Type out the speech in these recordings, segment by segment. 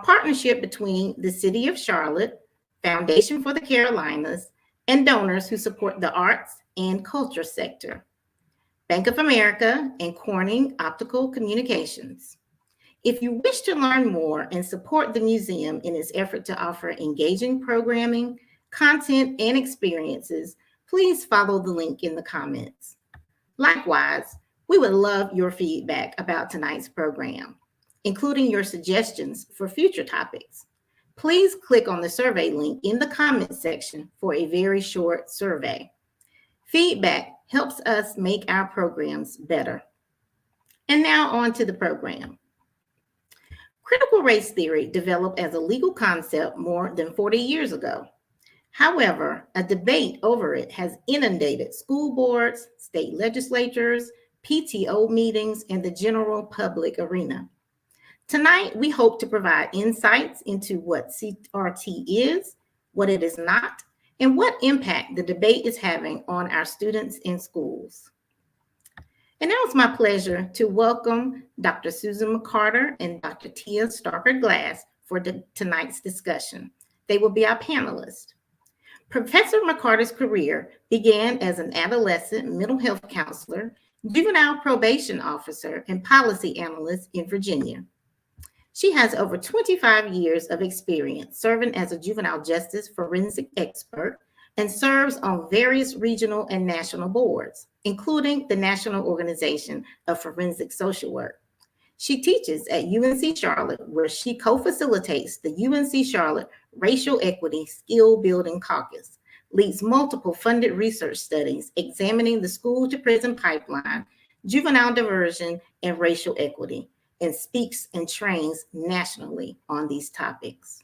partnership between the City of Charlotte, Foundation for the Carolinas, and donors who support the arts and culture sector, Bank of America, and Corning Optical Communications. If you wish to learn more and support the museum in its effort to offer engaging programming, content, and experiences, please follow the link in the comments. Likewise, we would love your feedback about tonight's program, including your suggestions for future topics. Please click on the survey link in the comments section for a very short survey. Feedback helps us make our programs better. And now on to the program. Critical race theory developed as a legal concept more than 40 years ago. However, a debate over it has inundated school boards, state legislatures, PTO meetings, and the general public arena. Tonight, we hope to provide insights into what CRT is, what it is not, and what impact the debate is having on our students in schools. And now it's my pleasure to welcome Dr. Susan McCarter and Dr. Tehia Starker Glass for tonight's discussion. They will be our panelists. Professor McCarter's career began as an adolescent mental health counselor, juvenile probation officer, and policy analyst in Virginia. She has over 25 years of experience serving as a juvenile justice forensic expert and serves on various regional and national boards, including the National Organization of Forensic Social Work. She teaches at UNC Charlotte, where she co-facilitates the UNC Charlotte Racial Equity Skill Building Caucus, leads multiple funded research studies examining the school-to-prison pipeline, juvenile diversion, and racial equity, and speaks and trains nationally on these topics.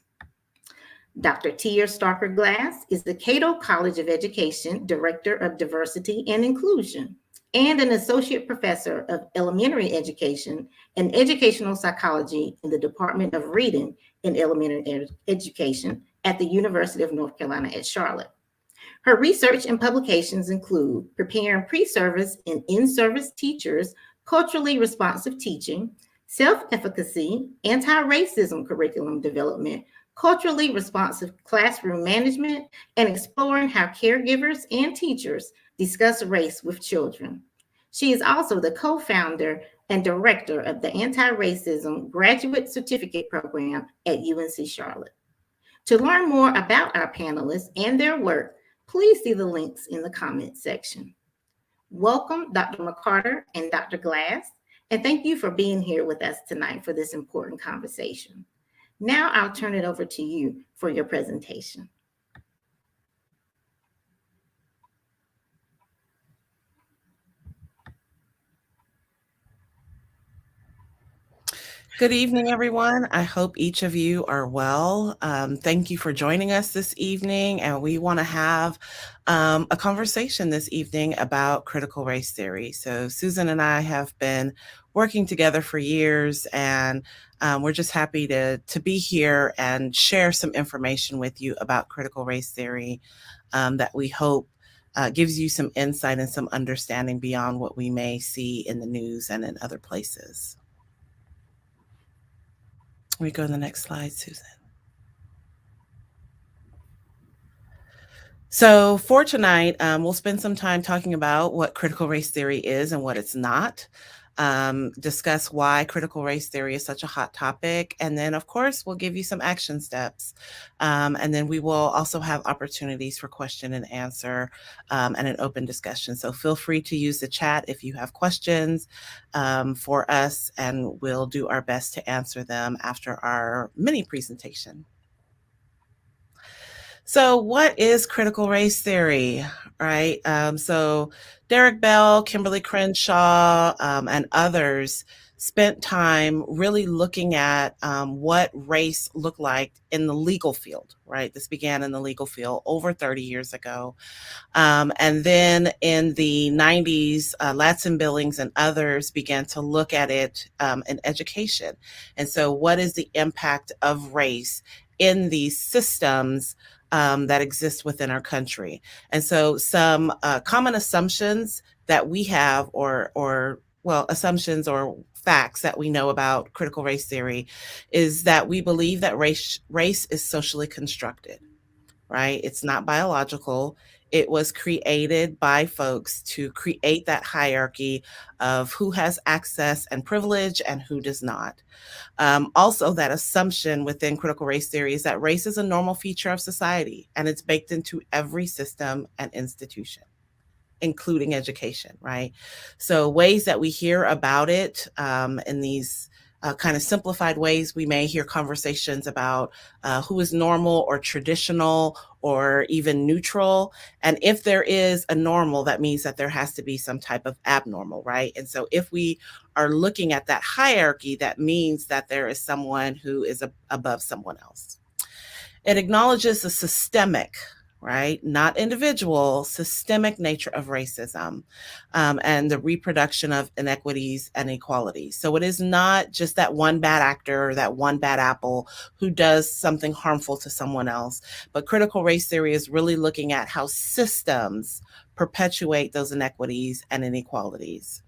Dr. Tehia Starker Glass is the Cato College of Education Director of Diversity and Inclusion and an associate professor of elementary education and educational psychology in the Department of Reading in Elementary Education at the University of North Carolina at Charlotte. Her research and publications include preparing pre-service and in-service teachers, culturally responsive teaching, self-efficacy, anti-racism curriculum development, culturally responsive classroom management, and exploring how caregivers and teachers discuss race with children. She is also the co-founder and director of the Anti-Racism Graduate Certificate Program at UNC Charlotte. To learn more about our panelists and their work, please see the links in the comments section. Welcome, Dr. McCarter and Dr. Glass, and thank you for being here with us tonight for this important conversation. Now I'll turn it over to you for your presentation. Good evening, everyone. I hope each of you are well. Thank you for joining us this evening, and we want to have a conversation this evening about critical race theory. So Susan and I have been working together for years, and we're just happy to be here and share some information with you about critical race theory that we hope gives you some insight and some understanding beyond what we may see in the news and in other places. We go to the next slide, Susan. So for tonight, we'll spend some time talking about what critical race theory is and what it's not, discuss why critical race theory is such a hot topic, and then, of course, we'll give you some action steps. And then we will also have opportunities for question and answer and an open discussion. So feel free to use the chat if you have questions for us, and we'll do our best to answer them after our mini presentation. So what is critical race theory, right? So Derek Bell, Kimberly Crenshaw, and others spent time really looking at what race looked like in the legal field, right? This began in the legal field over 30 years ago. And then in the 90s, Latson Billings and others began to look at it in education. And so what is the impact of race in these systems that exist within our country? And so some common assumptions that we have or assumptions or facts that we know about critical race theory is that we believe that race is socially constructed, right? It's not biological. It was created by folks to create that hierarchy of who has access and privilege and who does not. Also, that assumption within critical race theory is that race is a normal feature of society and it's baked into every system and institution, including education, right? So ways that we hear about it in these kind of simplified ways, we may hear conversations about who is normal or traditional or even neutral. And if there is a normal, that means that there has to be some type of abnormal, right? And so if we are looking at that hierarchy, that means that there is someone who is above someone else. It acknowledges the systemic, right, not individual, systemic nature of racism and the reproduction of inequities and inequalities. So it is not just that one bad actor or that one bad apple who does something harmful to someone else, but critical race theory is really looking at how systems perpetuate those inequities and inequalities.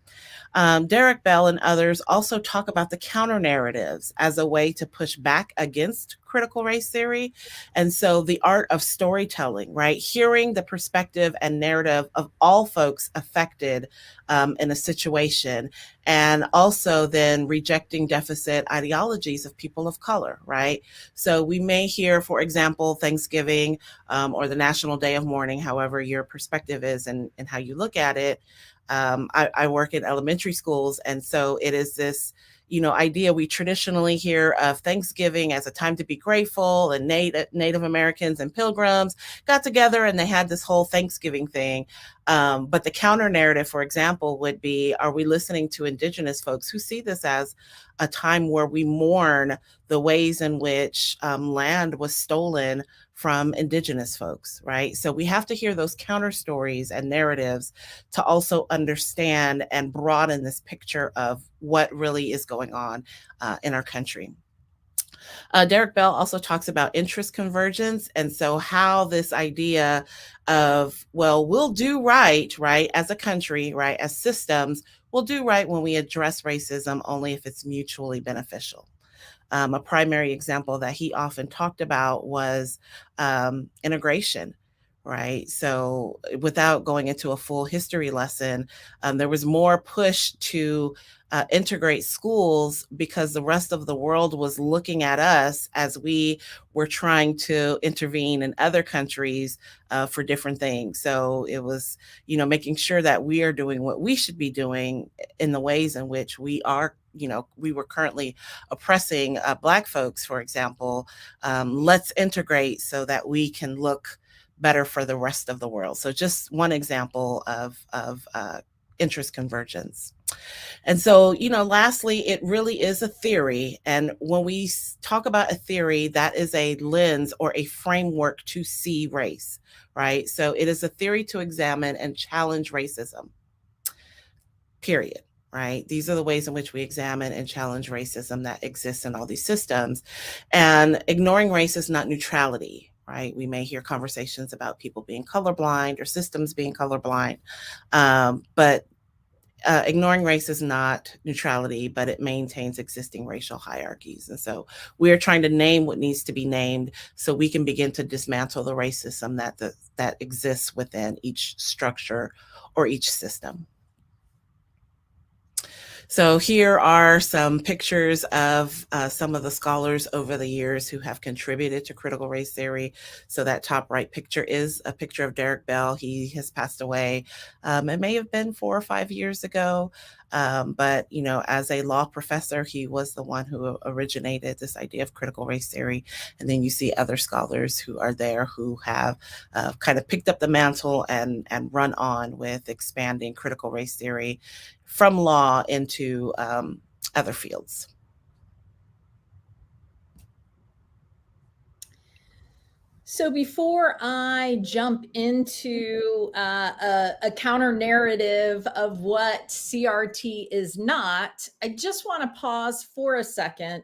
Derek Bell and others also talk about the counter narratives as a way to push back against critical race theory. And so the art of storytelling, right? Hearing the perspective and narrative of all folks affected in a situation, and also then rejecting deficit ideologies of people of color, right? So we may hear, for example, Thanksgiving or the National Day of Mourning, however your perspective is and how you look at it. I work in elementary schools, and so it is this, idea we traditionally hear of Thanksgiving as a time to be grateful, and Native Americans and Pilgrims got together and they had this whole Thanksgiving thing. But the counter narrative, for example, would be, are we listening to Indigenous folks who see this as a time where we mourn the ways in which land was stolen from Indigenous folks, right? So we have to hear those counter stories and narratives to also understand and broaden this picture of what really is going on in our country. Derek Bell also talks about interest convergence. And so how this idea of, well, we'll do right, as a country, right, as systems, we'll do right when we address racism only if it's mutually beneficial. A primary example that he often talked about was integration, right? So without going into a full history lesson, there was more push to integrate schools because the rest of the world was looking at us as we were trying to intervene in other countries for different things. So it was, making sure that we are doing what we should be doing in the ways in which we are, we were currently oppressing Black folks, for example. Let's integrate so that we can look better for the rest of the world. So just one example of interest convergence. And so, lastly, it really is a theory. And when we talk about a theory, that is a lens or a framework to see race, right? So it is a theory to examine and challenge racism, period. Right? These are the ways in which we examine and challenge racism that exists in all these systems. And ignoring race is not neutrality, right? We may hear conversations about people being colorblind or systems being colorblind, but ignoring race is not neutrality, but it maintains existing racial hierarchies. And so we're trying to name what needs to be named so we can begin to dismantle the racism that exists within each structure or each system. So here are some pictures of some of the scholars over the years who have contributed to critical race theory. So that top right picture is a picture of Derek Bell. He has passed away. It may have been 4 or 5 years ago. But, as a law professor, he was the one who originated this idea of critical race theory. And then you see other scholars who are there who have kind of picked up the mantle and run on with expanding critical race theory from law into other fields. So before I jump into a counter narrative of what CRT is not, I just want to pause for a second,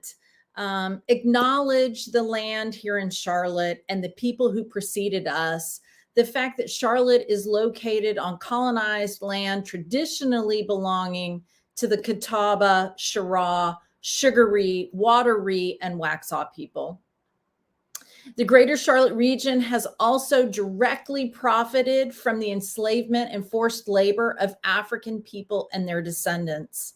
acknowledge the land here in Charlotte and the people who preceded us. The fact that Charlotte is located on colonized land traditionally belonging to the Catawba, Shirah, Sugaree, Wateree, and Waxhaw people. The Greater Charlotte region has also directly profited from the enslavement and forced labor of African people and their descendants.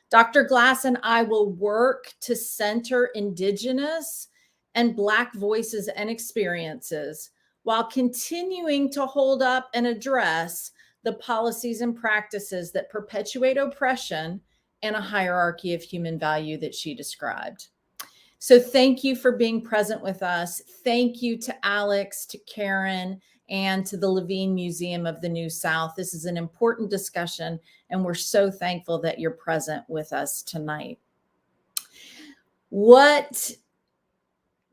Dr. Glass and I will work to center Indigenous and Black voices and experiences while continuing to hold up and address the policies and practices that perpetuate oppression and a hierarchy of human value that she described. So thank you for being present with us. Thank you to Alex, to Karen, and to the Levine Museum of the New South. This is an important discussion, and we're so thankful that you're present with us tonight. What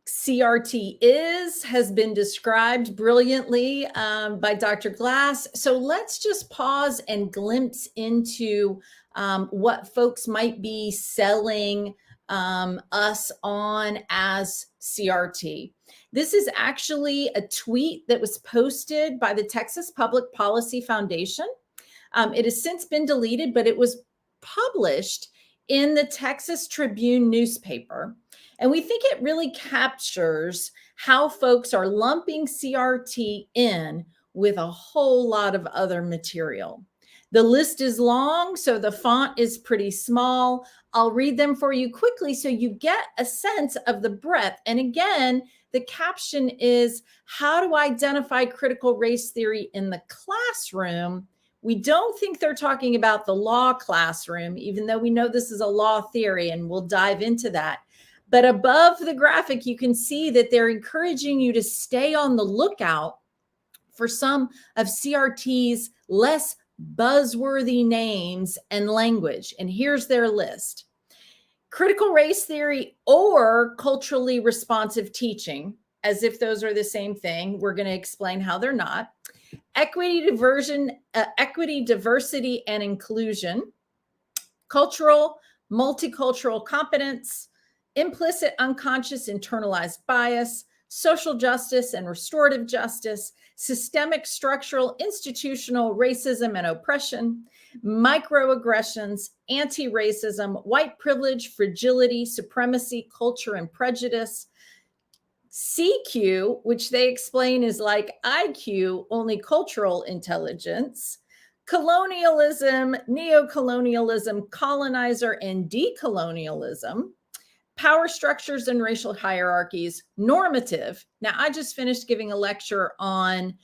CRT has been described brilliantly by Dr. Glass. So let's just pause and glimpse into what folks might be selling us on as CRT. This is actually a tweet that was posted by the Texas Public Policy Foundation. It has since been deleted, but it was published in the Texas Tribune newspaper. And we think it really captures how folks are lumping CRT in with a whole lot of other material. The list is long, so the font is pretty small. I'll read them for you quickly so you get a sense of the breadth. And again, the caption is how to identify critical race theory in the classroom. We don't think they're talking about the law classroom, even though we know this is a law theory, and we'll dive into that. But above the graphic, you can see that they're encouraging you to stay on the lookout for some of CRT's less buzzworthy names and language. And here's their list. Critical race theory or culturally responsive teaching, as if those are the same thing. We're going to explain how they're not. Equity, diversity, and inclusion. Cultural, multicultural competence. Implicit, unconscious, internalized bias. Social justice and restorative justice, systemic, structural, institutional racism and oppression, microaggressions, anti-racism, white privilege, fragility, supremacy, culture, and prejudice. CQ, which they explain is like IQ, only cultural intelligence. Colonialism, neocolonialism, colonizer, and decolonialism. Power structures and racial hierarchies, normative. Now, I just finished giving a lecture on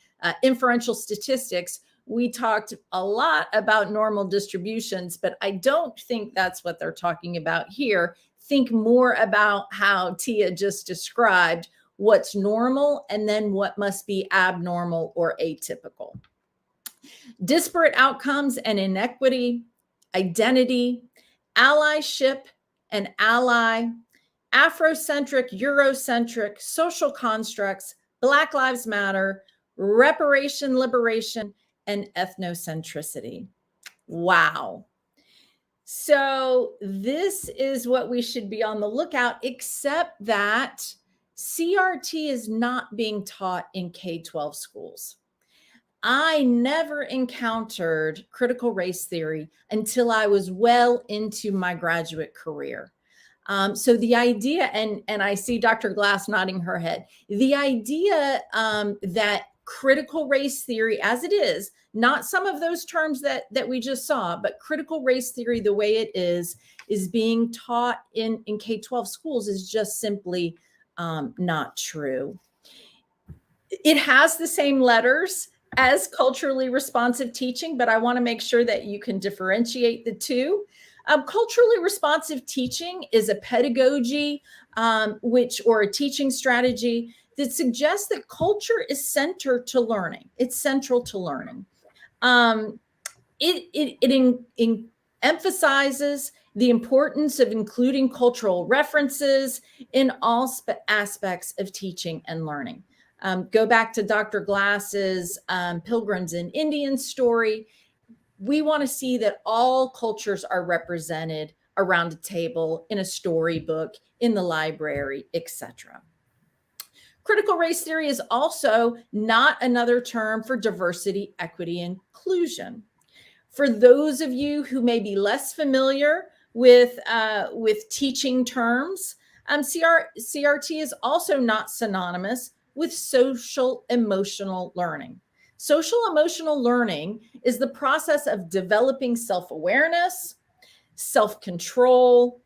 inferential statistics. We talked a lot about normal distributions, but I don't think that's what they're talking about here. Think more about how Tehia just described what's normal and then what must be abnormal or atypical. Disparate outcomes and inequity, identity, allyship and ally, Afrocentric, Eurocentric, social constructs, Black Lives Matter, reparation, liberation, and ethnocentricity. Wow. So this is what we should be on the lookout, except that CRT is not being taught in K-12 schools. I never encountered critical race theory until I was well into my graduate career. So the idea, and I see Dr. Glass nodding her head, the idea that critical race theory as it is, not some of those terms that we just saw, but critical race theory, the way it is being taught in K-12 schools is just simply not true. It has the same letters as culturally responsive teaching, but I want to make sure that you can differentiate the two. Culturally responsive teaching is a pedagogy or a teaching strategy that suggests that culture is central to learning. It's central to learning. It emphasizes the importance of including cultural references in all aspects of teaching and learning. Go back to Dr. Glass's Pilgrims and Indians story. We want to see that all cultures are represented around a table, in a storybook, in the library, etc. Critical race theory is also not another term for diversity, equity, and inclusion. For those of you who may be less familiar with teaching terms, CRT is also not synonymous with social emotional learning. Social emotional learning is the process of developing self-awareness, self-control,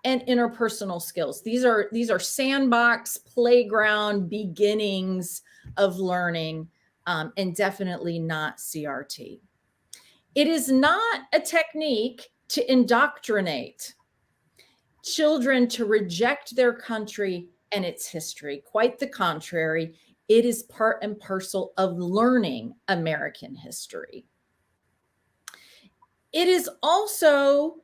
and interpersonal skills. These are sandbox, playground beginnings of learning, and definitely not CRT. It is not a technique to indoctrinate children to reject their country and its history. Quite the contrary, it is part and parcel of learning American history. It is also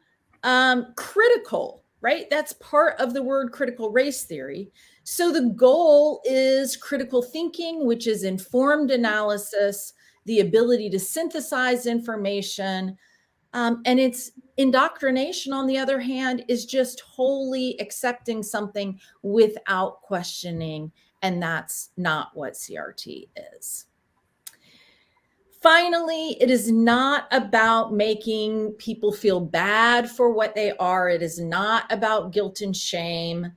critical, right? That's part of the word critical race theory. So the goal is critical thinking, which is informed analysis, the ability to synthesize information. And it's indoctrination, on the other hand, is just wholly accepting something without questioning. And that's not what CRT is. Finally, it is not about making people feel bad for what they are. It is not about guilt and shame.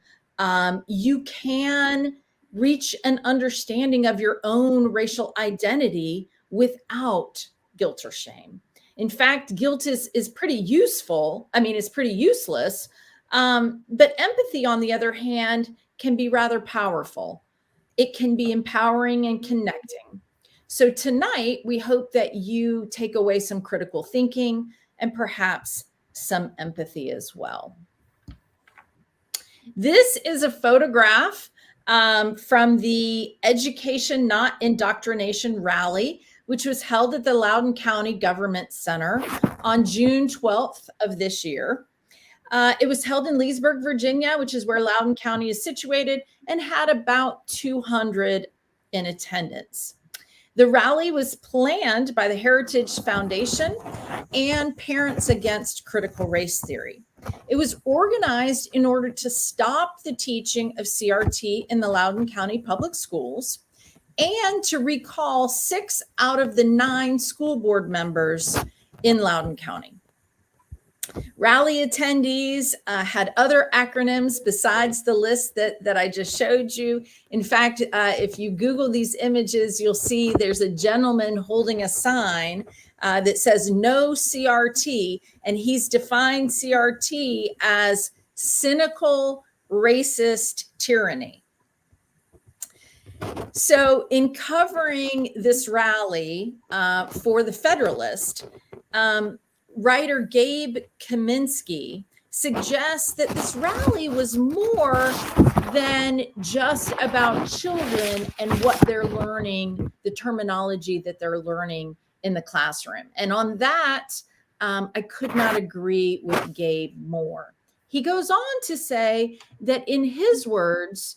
You can reach an understanding of your own racial identity without guilt or shame. In fact, guilt is pretty useful. I mean, it's pretty useless. But empathy, on the other hand, can be rather powerful. It can be empowering and connecting. So tonight, we hope that you take away some critical thinking and perhaps some empathy as well. This is a photograph from the Education, Not Indoctrination rally, which was held at the Loudoun County Government Center on June 12th of this year. It was held in Leesburg, Virginia, which is where Loudoun County is situated, and had about 200 in attendance. The rally was planned by the Heritage Foundation and Parents Against Critical Race Theory. It was organized in order to stop the teaching of CRT in the Loudoun County Public Schools and to recall 6 out of the 9 school board members in Loudoun County. Rally attendees had other acronyms besides the list that I just showed you. In fact, if you Google these images, you'll see there's a gentleman holding a sign that says no CRT, and he's defined CRT as cynical, racist tyranny. So in covering this rally for the Federalist, writer Gabe Kaminsky suggests that this rally was more than just about children and what they're learning, the terminology that they're learning in the classroom. And on that, I could not agree with Gabe more. He goes on to say that in his words,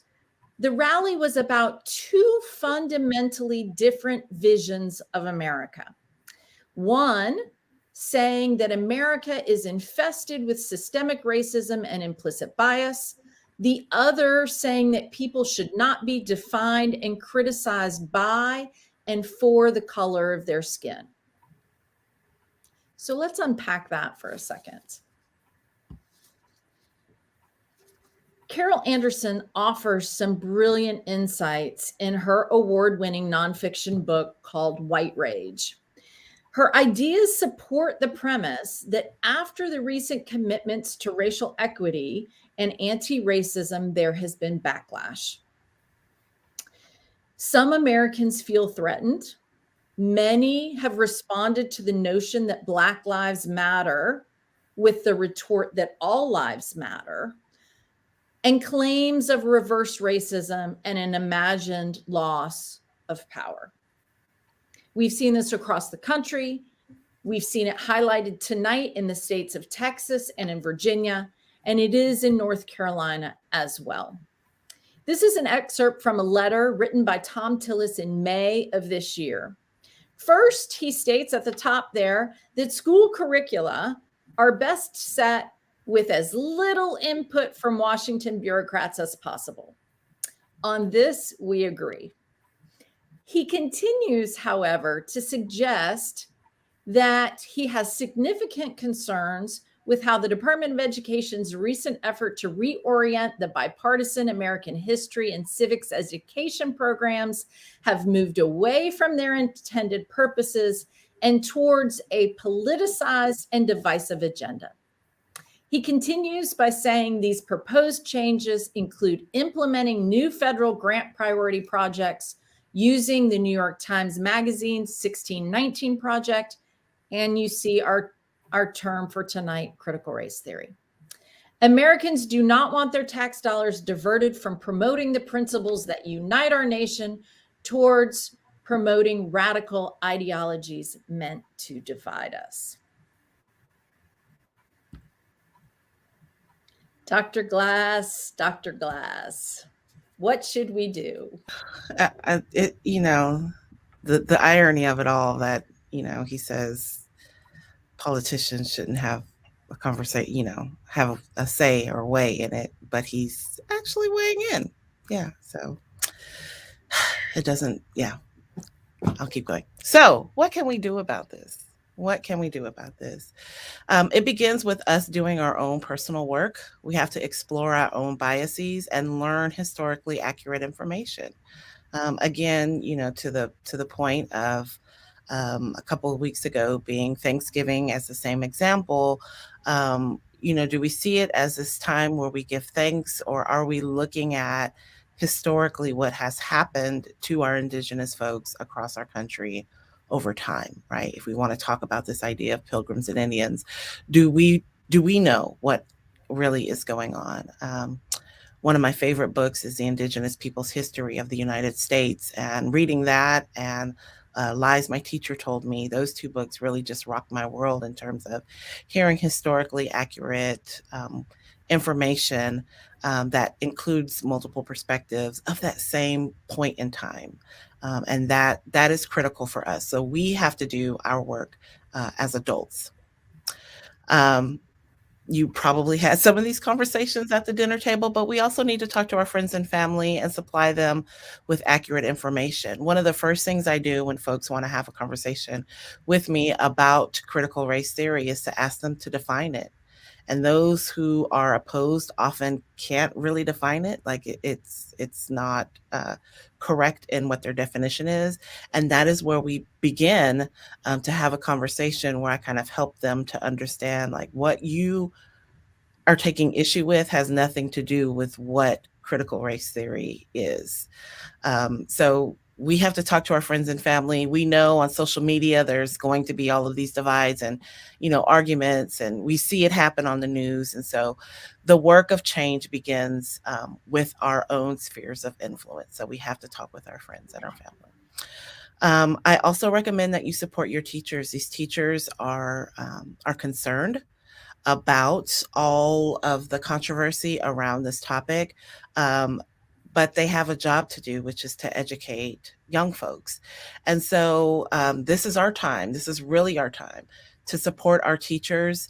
the rally was about 2 fundamentally different visions of America. One, saying that America is infested with systemic racism and implicit bias. The other saying that people should not be defined and criticized by and for the color of their skin. So let's unpack that for a second. Carol Anderson offers some brilliant insights in her award-winning nonfiction book called White Rage. Her ideas support the premise that after the recent commitments to racial equity and anti-racism, there has been backlash. Some Americans feel threatened. Many have responded to the notion that Black lives matter with the retort that all lives matter, and claims of reverse racism and an imagined loss of power. We've seen this across the country. We've seen it highlighted tonight in the states of Texas and in Virginia, and it is in North Carolina as well. This is an excerpt from a letter written by Tom Tillis in May of this year. First, he states at the top there that school curricula are best set with as little input from Washington bureaucrats as possible. On this, we agree. He continues, however, to suggest that he has significant concerns with how the Department of Education's recent effort to reorient the bipartisan American history and civics education programs have moved away from their intended purposes and towards a politicized and divisive agenda. He continues by saying these proposed changes include implementing new federal grant priority projects using the New York Times Magazine's 1619 project, and you see our term for tonight, critical race theory. Americans do not want their tax dollars diverted from promoting the principles that unite our nation towards promoting radical ideologies meant to divide us. Dr. Glass, what should we do? The irony of it all, that, he says politicians shouldn't have a conversation, have a say or weigh in it, but he's actually weighing in. Yeah. So it doesn't, I'll keep going. So what can we do about this? It begins with us doing our own personal work. We have to explore our own biases and learn historically accurate information. Again, to the point of a couple of weeks ago being Thanksgiving as the same example. Do we see it as this time where we give thanks, or are we looking at historically what has happened to our Indigenous folks across our country over time, right? If we want to talk about this idea of pilgrims and Indians, do we know what really is going on? One of my favorite books is The Indigenous Peoples' History of the United States, and reading that and Lies My Teacher Told Me, those two books really just rocked my world in terms of hearing historically accurate information that includes multiple perspectives of that same point in time. And that is critical for us. So we have to do our work as adults. You probably had some of these conversations at the dinner table, but we also need to talk to our friends and family and supply them with accurate information. One of the first things I do when folks want to have a conversation with me about critical race theory is to ask them to define it. And those who are opposed often can't really define it. Like it's not correct in what their definition is. And that is where we begin to have a conversation where I kind of help them to understand, like, what you are taking issue with has nothing to do with what critical race theory is. So we have to talk to our friends and family. We know on social media there's going to be all of these divides and, arguments, and we see it happen on the news. And so the work of change begins with our own spheres of influence. So we have to talk with our friends and our family. I also recommend that you support your teachers. These teachers are concerned about all of the controversy around this topic. But they have a job to do, which is to educate young folks. And so this is our time. This is really our time to support our teachers.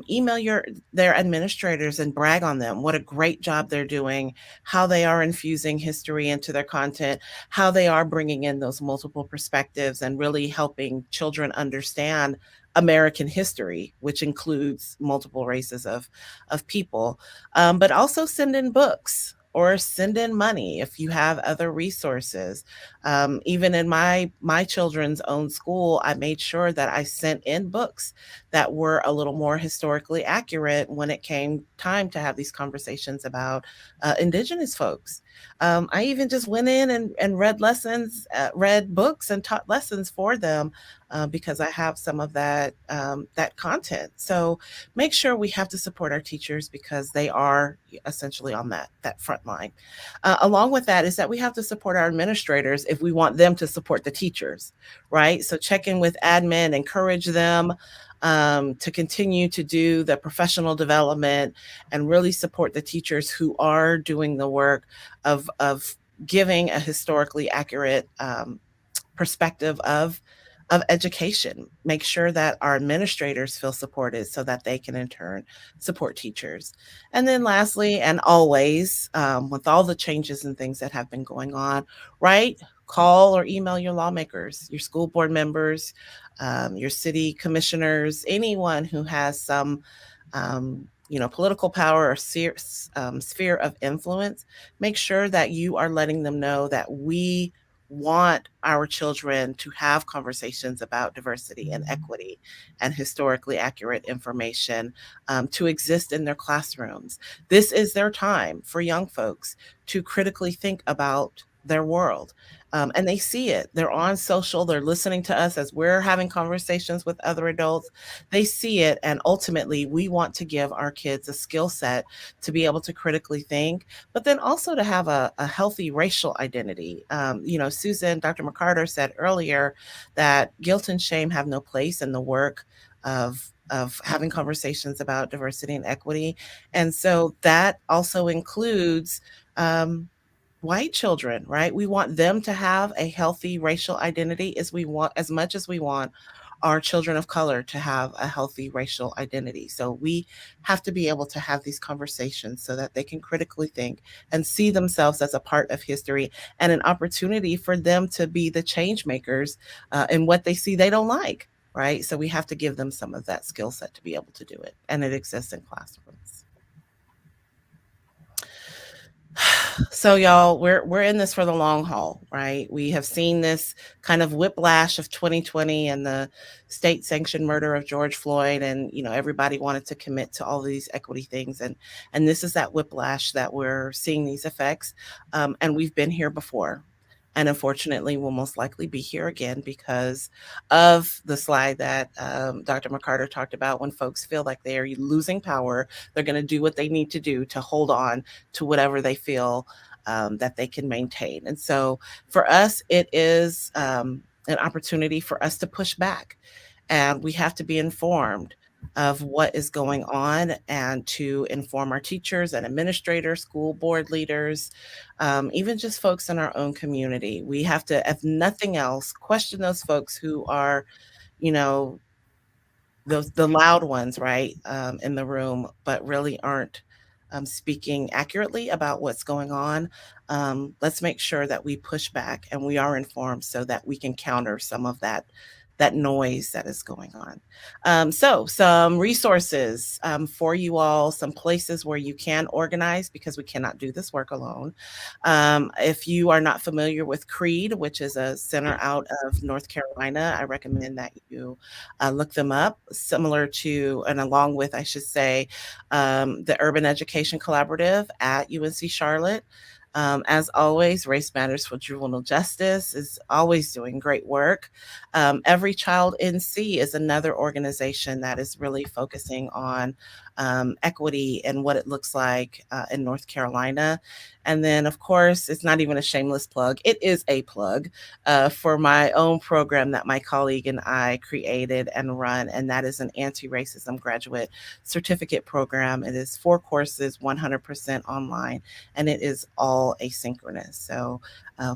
Email their administrators and brag on them, what a great job they're doing, how they are infusing history into their content, how they are bringing in those multiple perspectives and really helping children understand American history, which includes multiple races of people, but also send in books or send in money if you have other resources. Even in my children's own school, I made sure that I sent in books that were a little more historically accurate when it came time to have these conversations about Indigenous folks. I even just went in and read books and taught lessons for them because I have some of that content. So make sure we have to support our teachers because they are essentially on that front line. Along with that is that we have to support our administrators if we want them to support the teachers, right? So check in with admin, encourage them to continue to do the professional development and really support the teachers who are doing the work of giving a historically accurate perspective of education. Make sure that our administrators feel supported so that they can in turn support teachers. And then lastly, and always, with all the changes and things that have been going on, right? call or email your lawmakers, your school board members, your city commissioners, anyone who has some political power or sphere of influence. Make sure that you are letting them know that we want our children to have conversations about diversity and equity and historically accurate information to exist in their classrooms. This is their time for young folks to critically think about their world. And they see it. They're on social. They're listening to us as we're having conversations with other adults. They see it. And ultimately, we want to give our kids a skill set to be able to critically think, but then also to have a healthy racial identity. Susan, Dr. McCarter said earlier that guilt and shame have no place in the work of having conversations about diversity and equity. And so that also includes white children, right? We want them to have a healthy racial identity as much as we want our children of color to have a healthy racial identity. So we have to be able to have these conversations so that they can critically think and see themselves as a part of history and an opportunity for them to be the change makers in what they see they don't like, right? So we have to give them some of that skill set to be able to do it. And it exists in classrooms. So y'all, we're in this for the long haul, right? We have seen this kind of whiplash of 2020 and the state-sanctioned murder of George Floyd, and everybody wanted to commit to all these equity things, and this is that whiplash that we're seeing these effects, and we've been here before. And unfortunately, we'll most likely be here again because of the slide that Dr. McCarter talked about. When folks feel like they are losing power, they're going to do what they need to do to hold on to whatever they feel that they can maintain. And so for us, it is an opportunity for us to push back. And we have to be informed of what is going on and to inform our teachers and administrators, school board leaders, even just folks in our own community. We have to, if nothing else, question those folks who are, the loud ones, right, in the room, but really aren't speaking accurately about what's going on. Let's make sure that we push back and we are informed so that we can counter some of that noise that is going on. So some resources for you all, some places where you can organize because we cannot do this work alone. If you are not familiar with CREED, which is a center out of North Carolina, I recommend that you look them up, similar to, and along with, I should say, the Urban Education Collaborative at UNC Charlotte. As always, Race Matters for Juvenile Justice is always doing great work. Every Child NC is another organization that is really focusing on equity and what it looks like in North Carolina. And then, of course, it's not even a shameless plug. It is a plug for my own program that my colleague and I created and run, and that is an anti-racism graduate certificate program. It is 4 courses, 100% online, and it is all asynchronous. So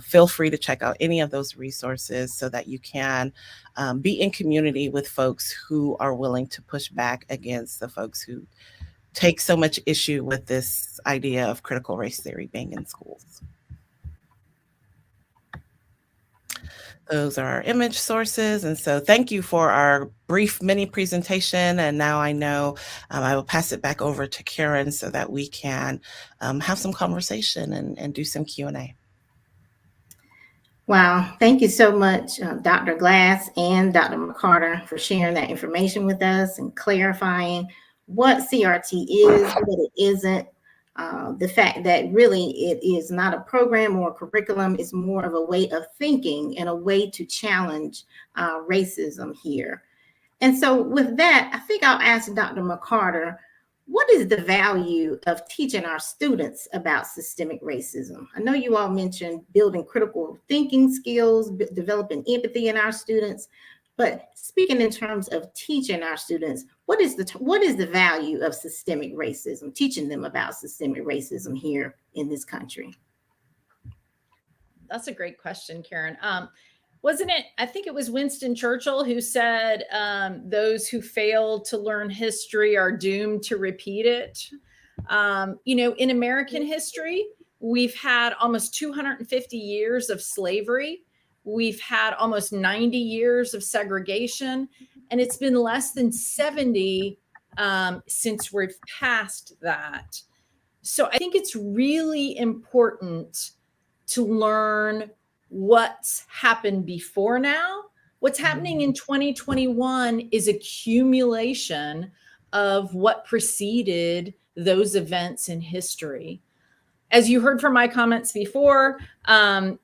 feel free to check out any of those resources so that you can be in community with folks who are willing to push back against the folks who take so much issue with this idea of critical race theory being in schools. Those are our image sources. And so thank you for our brief mini presentation. And now I know I will pass it back over to Karen so that we can have some conversation and do some Q&A. Wow. Thank you so much, Dr. Glass and Dr. McCarter, for sharing that information with us and clarifying what CRT is, what it isn't. The fact that really it is not a program or a curriculum, it's more of a way of thinking and a way to challenge racism here. And so with that, I think I'll ask Dr. McCarter, what is the value of teaching our students about systemic racism? I know you all mentioned building critical thinking skills, developing empathy in our students, but speaking in terms of teaching our students, what is the value of systemic racism, teaching them about systemic racism here in this country? That's a great question, Karen. Wasn't it, I think it was Winston Churchill who said, those who fail to learn history are doomed to repeat it. In American history, We've had almost 250 years of slavery. We've had almost 90 years of segregation, and it's been less than 70 since we've passed that. So I think it's really important to learn what's happened before now. What's happening in 2021 is accumulation of what preceded those events in history. As you heard from my comments before, I'm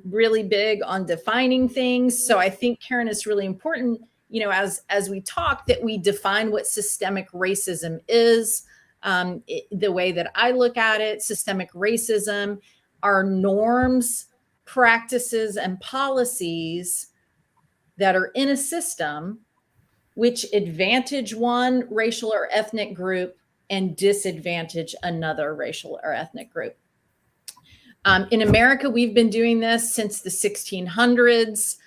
really big on defining things. So I think, Karen, it's really important, as we talk, that we define what systemic racism is. The way that I look at it, systemic racism are norms, practices, and policies that are in a system which advantage one racial or ethnic group and disadvantage another racial or ethnic group. In America, we've been doing this since the 1600s,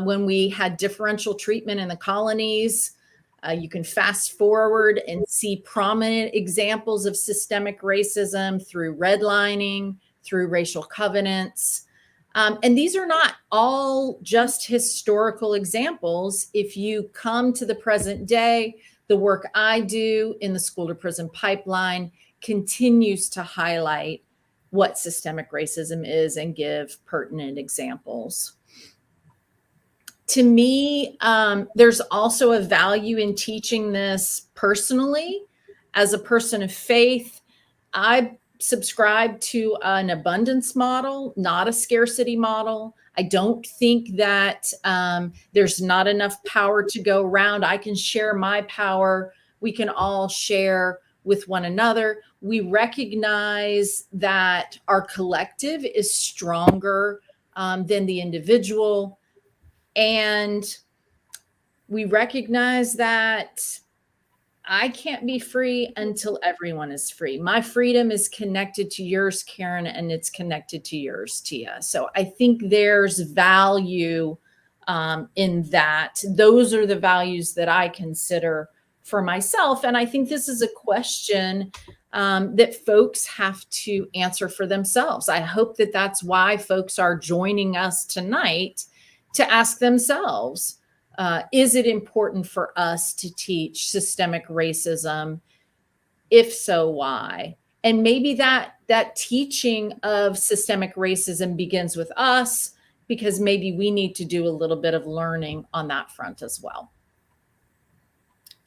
when we had differential treatment in the colonies. You can fast forward and see prominent examples of systemic racism through redlining, through racial covenants. And these are not all just historical examples. If you come to the present day, the work I do in the school to prison pipeline continues to highlight what systemic racism is and give pertinent examples. To me, there's also a value in teaching this personally. As a person of faith, I subscribe to an abundance model, not a scarcity model. I don't think that there's not enough power to go around. I can share my power. We can all share with one another. We recognize that our collective is stronger than the individual. And we recognize that I can't be free until everyone is free. My freedom is connected to yours, Karen, and it's connected to yours, Tehia. So I think there's value in that. Those are the values that I consider for myself. And I think this is a question that folks have to answer for themselves. I hope that that's why folks are joining us tonight, to ask themselves, is it important for us to teach systemic racism? If so, why? And maybe that teaching of systemic racism begins with us, because maybe we need to do a little bit of learning on that front as well.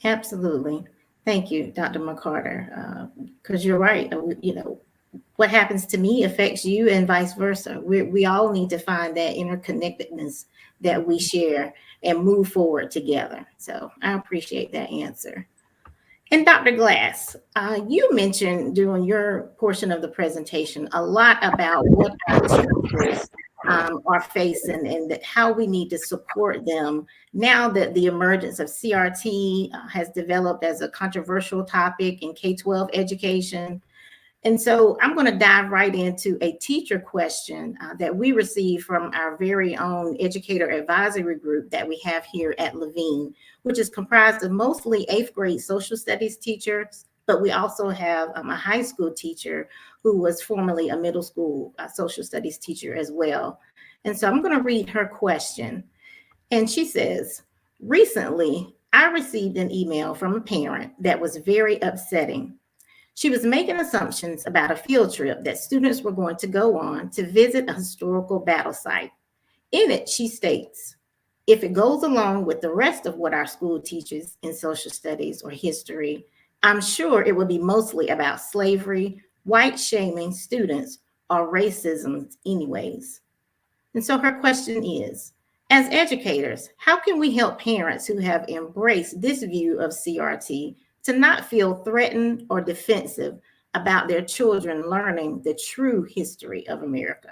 Absolutely. Thank you, Dr. McCarter, because you're right. What happens to me affects you and vice versa. We all need to find that interconnectedness that we share and move forward together. So I appreciate that answer. And Dr. Glass, you mentioned during your portion of the presentation a lot about what our teachers are facing and how we need to support them now that the emergence of CRT has developed as a controversial topic in K-12 education. And so I'm going to dive right into a teacher question that we received from our very own educator advisory group that we have here at Levine, which is comprised of mostly 8th grade social studies teachers, but we also have a high school teacher who was formerly a middle school social studies teacher as well. And so I'm going to read her question. And she says, recently, I received an email from a parent that was very upsetting. She was making assumptions about a field trip that students were going to go on to visit a historical battle site. In it, she states, if it goes along with the rest of what our school teaches in social studies or history, I'm sure it will be mostly about slavery, white shaming students, or racism anyways. And so her question is, as educators, how can we help parents who have embraced this view of CRT to not feel threatened or defensive about their children learning the true history of America?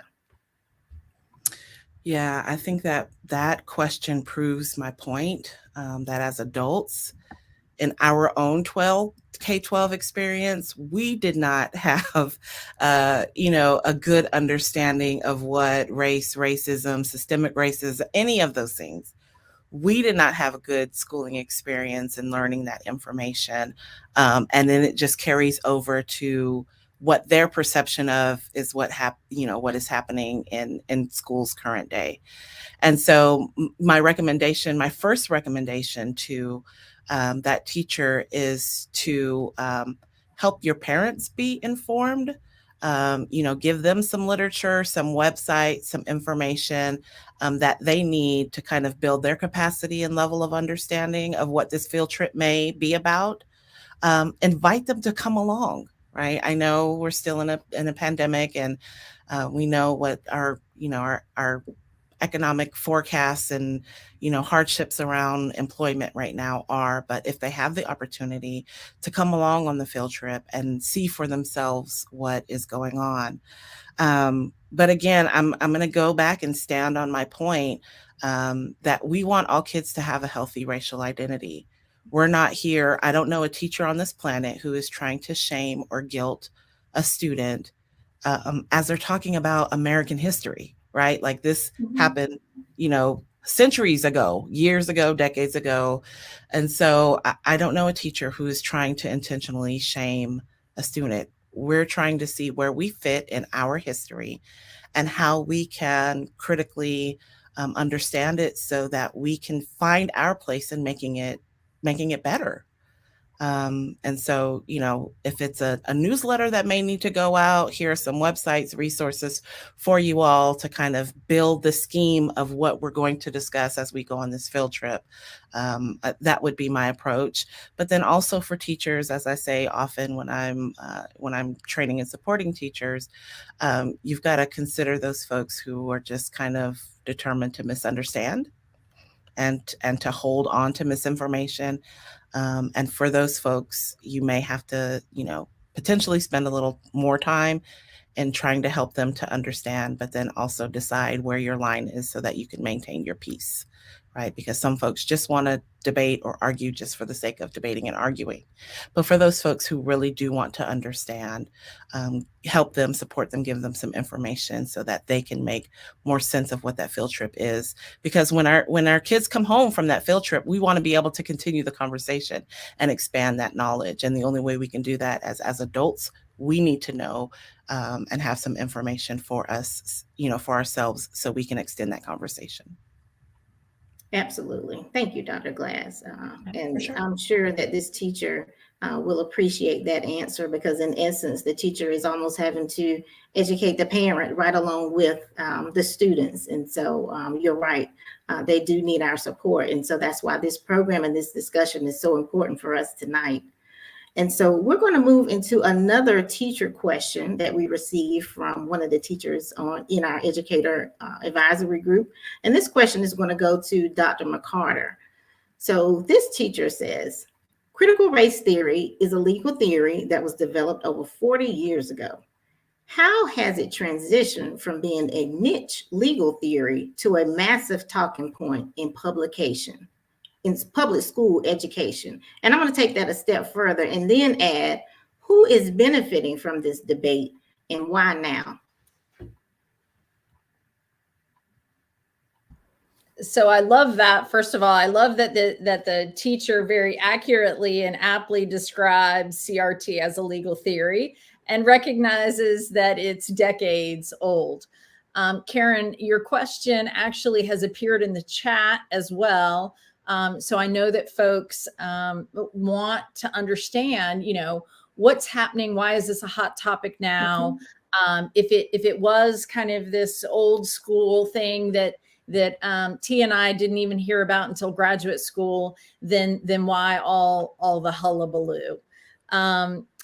Yeah, I think that question proves my point, that as adults in our own K-12 experience, we did not have, a good understanding of what race, racism, systemic racism, any of those things. We did not have a good schooling experience in learning that information. And then it just carries over to what their perception of is what is happening in schools current day. And so my first recommendation to that teacher is to help your parents be informed. Give them some literature, some websites, some information that they need to kind of build their capacity and level of understanding of what this field trip may be about. Invite them to come along. Right. I know we're still in a pandemic, and we know what our economic forecasts and hardships around employment right now are. But if they have the opportunity to come along on the field trip and see for themselves what is going on. But again, I'm going to go back and stand on my point that we want all kids to have a healthy racial identity. We're not here. I don't know a teacher on this planet who is trying to shame or guilt a student as they're talking about American history, right? Like this happened, centuries ago, years ago, decades ago. And so I don't know a teacher who is trying to intentionally shame a student. We're trying to see where we fit in our history and how we can critically understand it so that we can find our place in making it better. And so, if it's a newsletter that may need to go out, here are some websites, resources for you all to kind of build the scheme of what we're going to discuss as we go on this field trip. That would be my approach. But then also for teachers, as I say often when I'm training and supporting teachers, you've got to consider those folks who are just kind of determined to misunderstand and to hold on to misinformation. And for those folks, you may have to, potentially spend a little more time in trying to help them to understand, but then also decide where your line is so that you can maintain your peace, right? Because some folks just want to debate or argue just for the sake of debating and arguing. But for those folks who really do want to understand, help them, support them, give them some information so that they can make more sense of what that field trip is. Because when our kids come home from that field trip, we want to be able to continue the conversation and expand that knowledge. And the only way we can do that as adults, we need to know and have some information for us, for ourselves, so we can extend that conversation. Absolutely. Thank you, Dr. Glass. And sure. I'm sure that this teacher will appreciate that answer, because in essence, the teacher is almost having to educate the parent right along with the students. And so you're right. They do need our support. And so that's why this program and this discussion is so important for us tonight. And so we're going to move into another teacher question that we received from one of the teachers in our educator advisory group. And this question is going to go to Dr. McCarter. So this teacher says, critical race theory is a legal theory that was developed over 40 years ago. How has it transitioned from being a niche legal theory to a massive talking point in publication? In public school education? And I'm going to take that a step further and then add, who is benefiting from this debate and why now? So I love that. First of all, I love that the teacher very accurately and aptly describes CRT as a legal theory and recognizes that it's decades old. Karen, your question actually has appeared in the chat as well. So I know that folks want to understand, what's happening. Why is this a hot topic now? If it was kind of this old school thing that T and I didn't even hear about until graduate school, then why all the hullabaloo?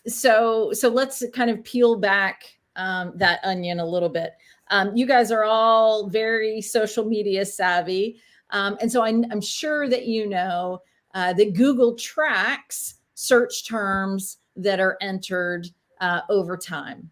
So let's kind of peel back that onion a little bit. You guys are all very social media savvy. And so I'm sure that that Google tracks search terms that are entered over time.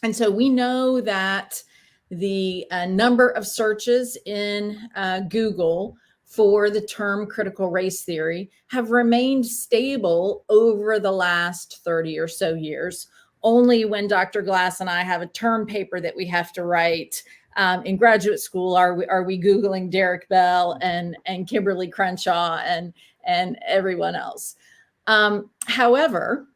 And so we know that the number of searches in Google for the term critical race theory have remained stable over the last 30 or so years. Only when Dr. Glass and I have a term paper that we have to write in graduate school are we Googling Derek Bell and Kimberly Crenshaw and everyone else. However,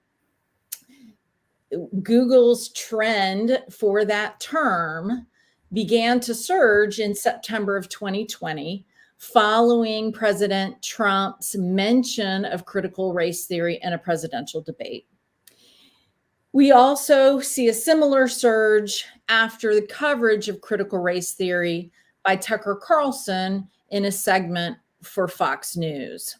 Google's trend for that term began to surge in September of 2020, following President Trump's mention of critical race theory in a presidential debate. We also see a similar surge after the coverage of critical race theory by Tucker Carlson in a segment for Fox News.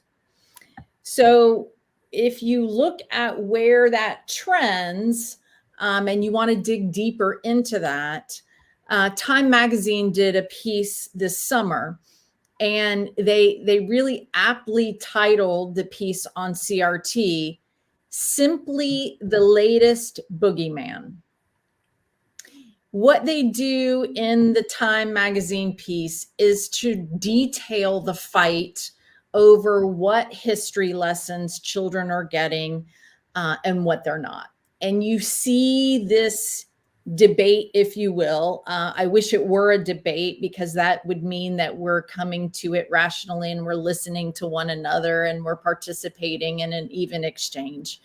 So if you look at where that trends, and you want to dig deeper into that, Time Magazine did a piece this summer, and they really aptly titled the piece on CRT, "Simply the Latest Boogeyman." What they do in the Time Magazine piece is to detail the fight over what history lessons children are getting and what they're not. And you see this debate, if you will. I wish it were a debate, because that would mean that we're coming to it rationally and we're listening to one another and we're participating in an even exchange.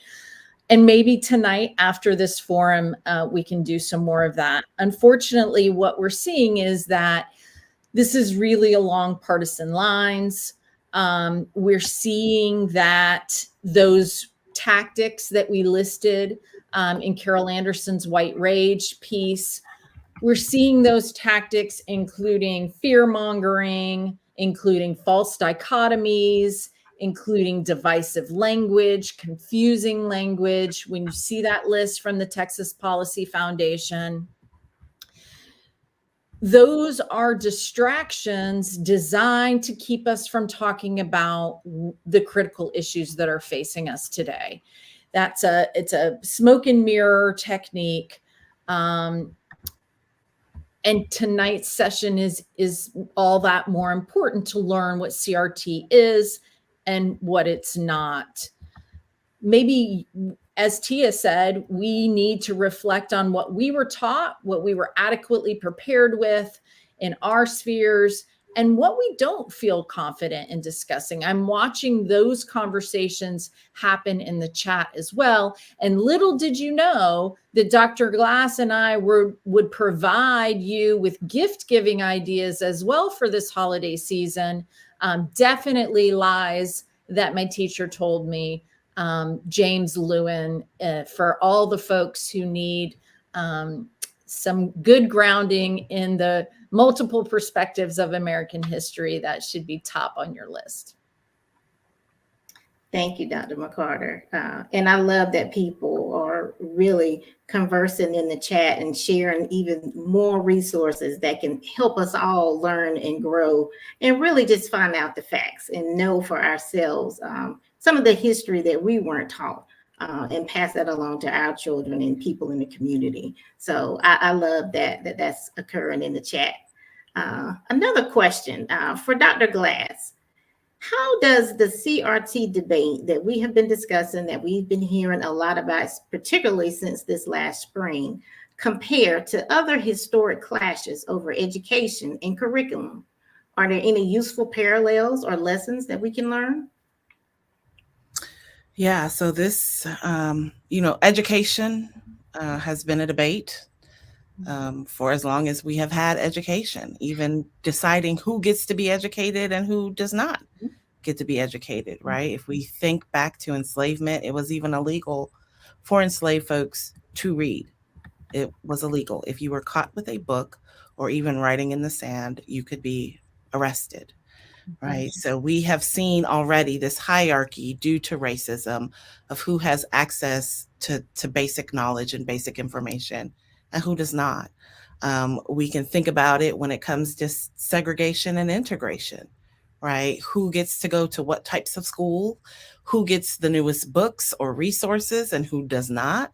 And maybe tonight after this forum, we can do some more of that. Unfortunately, what we're seeing is that this is really along partisan lines. We're seeing that those tactics that we listed in Carol Anderson's White Rage piece, we're seeing those tactics including fear-mongering, including false dichotomies, including divisive language, confusing language. When you see that list from the Texas Policy Foundation, those are distractions designed to keep us from talking about the critical issues that are facing us today. It's a smoke and mirror technique. And tonight's session is all that more important to learn what CRT is and what it's not. Maybe, as Tehia said, we need to reflect on what we were taught, what we were adequately prepared with in our spheres, and what we don't feel confident in discussing. I'm watching those conversations happen in the chat as well. And little did you know that Dr. Glass and I would provide you with gift-giving ideas as well for this holiday season. Definitely lies that my teacher told me, James Lewin, for all the folks who need some good grounding in the multiple perspectives of American history. That should be top on your list. Thank you, Dr. McCarter. And I love that people are really conversing in the chat and sharing even more resources that can help us all learn and grow and really just find out the facts and know for ourselves some of the history that we weren't taught, and pass that along to our children and people in the community. So I love that's occurring in the chat. Another question for Dr. Glass. How does the CRT debate that we have been discussing, that we've been hearing a lot about, particularly since this last spring, compare to other historic clashes over education and curriculum? Are there any useful parallels or lessons that we can learn? Yeah, so this, education has been a debate for as long as we have had education, even deciding who gets to be educated and who does not get to be educated, right? If we think back to enslavement, it was even illegal for enslaved folks to read. It was illegal. If you were caught with a book or even writing in the sand, you could be arrested. Right. So we have seen already this hierarchy due to racism of who has access to basic knowledge and basic information and who does not. We can think about it when it comes to segregation and integration, right? Who gets to go to what types of school, who gets the newest books or resources and who does not.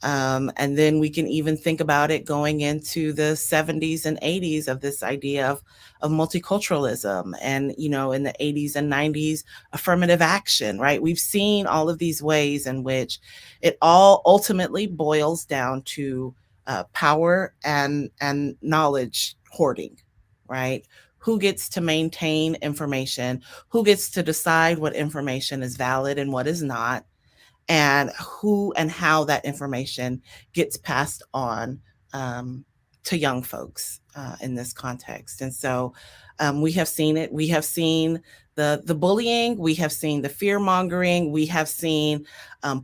And then we can even think about it going into the 70s and 80s of this idea of multiculturalism, and, in the 80s and 90s, affirmative action, right? We've seen all of these ways in which it all ultimately boils down to power and knowledge hoarding, right? Who gets to maintain information, who gets to decide what information is valid and what is not. and who and how that information gets passed on to young folks in this context. And so we have seen it. We have seen the bullying. We have seen the fear mongering. We have seen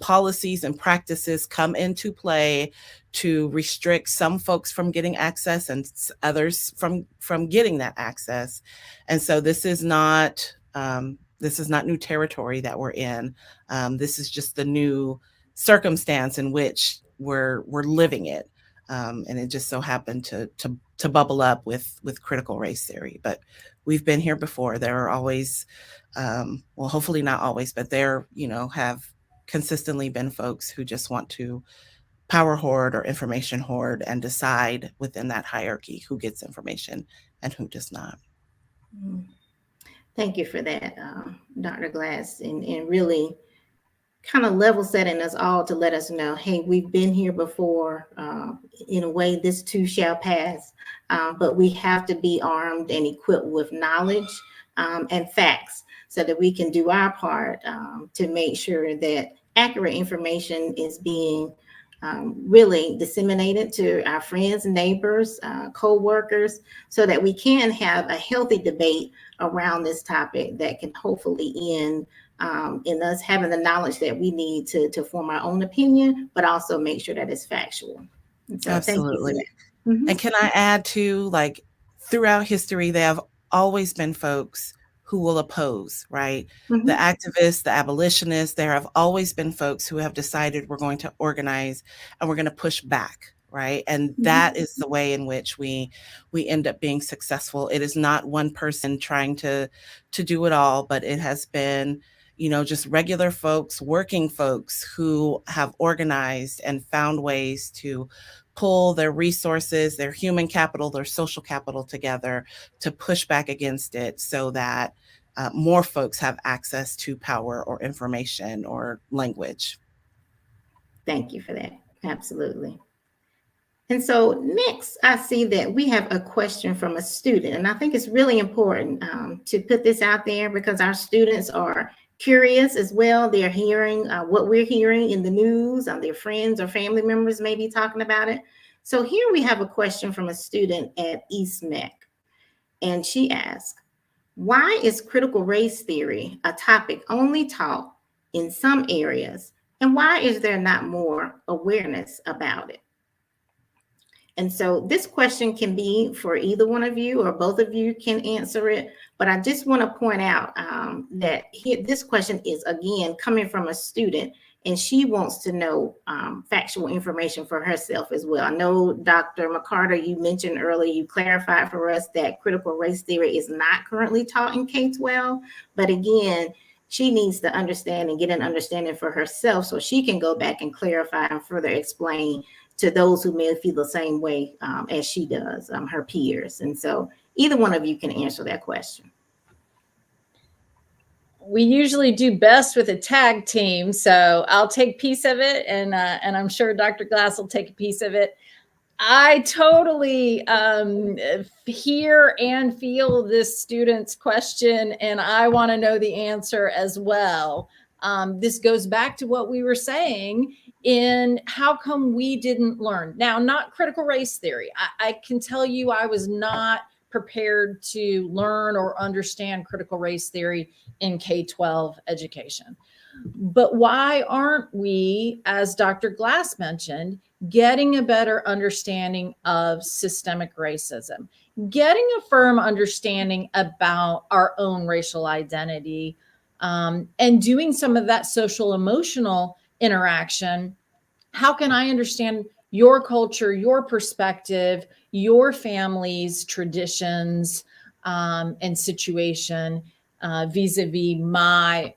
policies and practices come into play to restrict some folks from getting access and others from getting that access. And so this is not new territory that we're in. This is just the new circumstance in which we're living it. And it just so happened to bubble up with critical race theory. But we've been here before. There are always, well, hopefully not always, but there, have consistently been folks who just want to power hoard or information hoard and decide within that hierarchy who gets information and who does not. Thank you for that, Dr. Glass, and really kind of level setting us all to let us know, hey, we've been here before. In a way, this too shall pass, but we have to be armed and equipped with knowledge and facts so that we can do our part to make sure that accurate information is being really disseminated to our friends, neighbors, co-workers, so that we can have a healthy debate around this topic that can hopefully end in us having the knowledge that we need to form our own opinion, but also make sure that it's factual. And so Absolutely. Thank you for that. Mm-hmm. And can I add to, like, throughout history, there have always been folks who will oppose, right? Mm-hmm. The activists, the abolitionists, there have always been folks who have decided we're going to organize and we're going to push back, right? And that is the way in which we end up being successful. It is not one person trying to do it all, but it has been, just regular folks, working folks who have organized and found ways to pull their resources, their human capital, their social capital together to push back against it so that more folks have access to power or information or language. Thank you for that. Absolutely. And so next, I see that we have a question from a student, and I think it's really important to put this out there because our students are curious as well. They're hearing what we're hearing in the news, their friends or family members may be talking about it. So here we have a question from a student at East Meck, and she asked, why is critical race theory a topic only taught in some areas, and why is there not more awareness about it? And so this question can be for either one of you or both of you can answer it. But I just want to point out that this question is, again, coming from a student, and she wants to know factual information for herself as well. I know, Dr. McCarter, you mentioned earlier, you clarified for us that critical race theory is not currently taught in K-12. But again, she needs to understand and get an understanding for herself so she can go back and clarify and further explain to those who may feel the same way as she does, her peers. And so either one of you can answer that question. We usually do best with a tag team, so I'll take a piece of it, and I'm sure Dr. Glass will take a piece of it. I totally hear and feel this student's question, and I want to know the answer as well. This goes back to what we were saying in how come we didn't learn. Now, not critical race theory. I can tell you I was not prepared to learn or understand critical race theory in K-12 education. But why aren't we, as Dr. Glass mentioned, getting a better understanding of systemic racism, getting a firm understanding about our own racial identity, and doing some of that social emotional interaction? How can I understand your culture, your perspective, your family's traditions and situation vis-a-vis my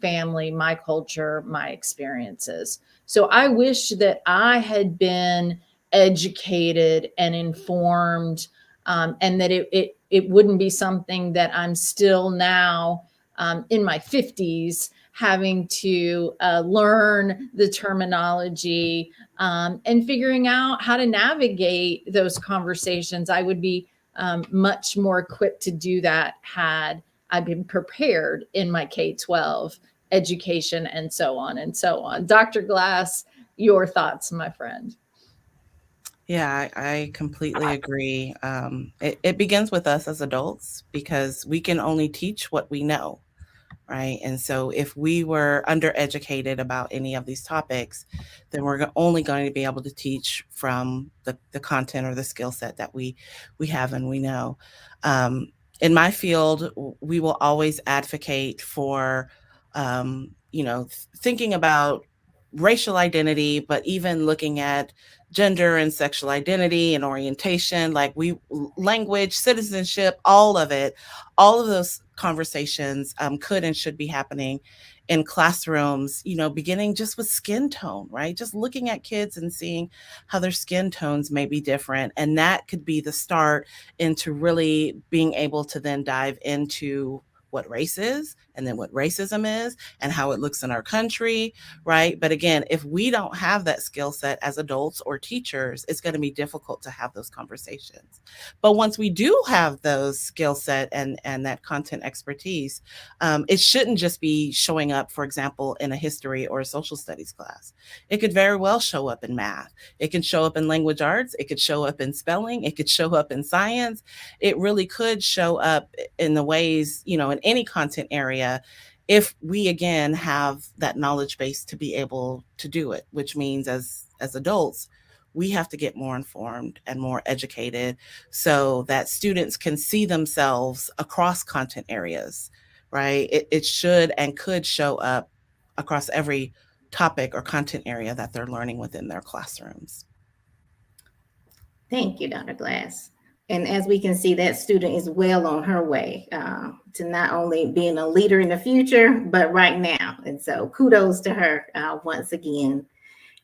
family, my culture, my experiences? So I wish that I had been educated and informed, and that it wouldn't be something that I'm still now in my 50s having to learn the terminology and figuring out how to navigate those conversations. I would be much more equipped to do that had I been prepared in my K-12 education, and so on and so on. Dr. Glass, your thoughts, my friend? Yeah, I completely agree. It begins with us as adults because we can only teach what we know, right? And so if we were undereducated about any of these topics, then we're only going to be able to teach from the content or the skill set that we have and we know. In my field, we will always advocate for, thinking about racial identity, but even looking at gender and sexual identity and orientation, language, citizenship, all of it, all of those conversations could and should be happening in classrooms, beginning just with skin tone, right? Just looking at kids and seeing how their skin tones may be different. And that could be the start into really being able to then dive into what race is and then what racism is and how it looks in our country, right? But again, if we don't have that skill set as adults or teachers, it's going to be difficult to have those conversations. But once we do have those skill set and that content expertise, it shouldn't just be showing up, for example, in a history or a social studies class. It could very well show up in math. It can show up in language arts. It could show up in spelling. It could show up in science. It really could show up in the ways, in any content area, if we again have that knowledge base to be able to do it, which means as adults, we have to get more informed and more educated so that students can see themselves across content areas, right? It should and could show up across every topic or content area that they're learning within their classrooms. Thank you, Dr. Glass. And as we can see, that student is well on her way to not only being a leader in the future, but right now. And so kudos to her once again.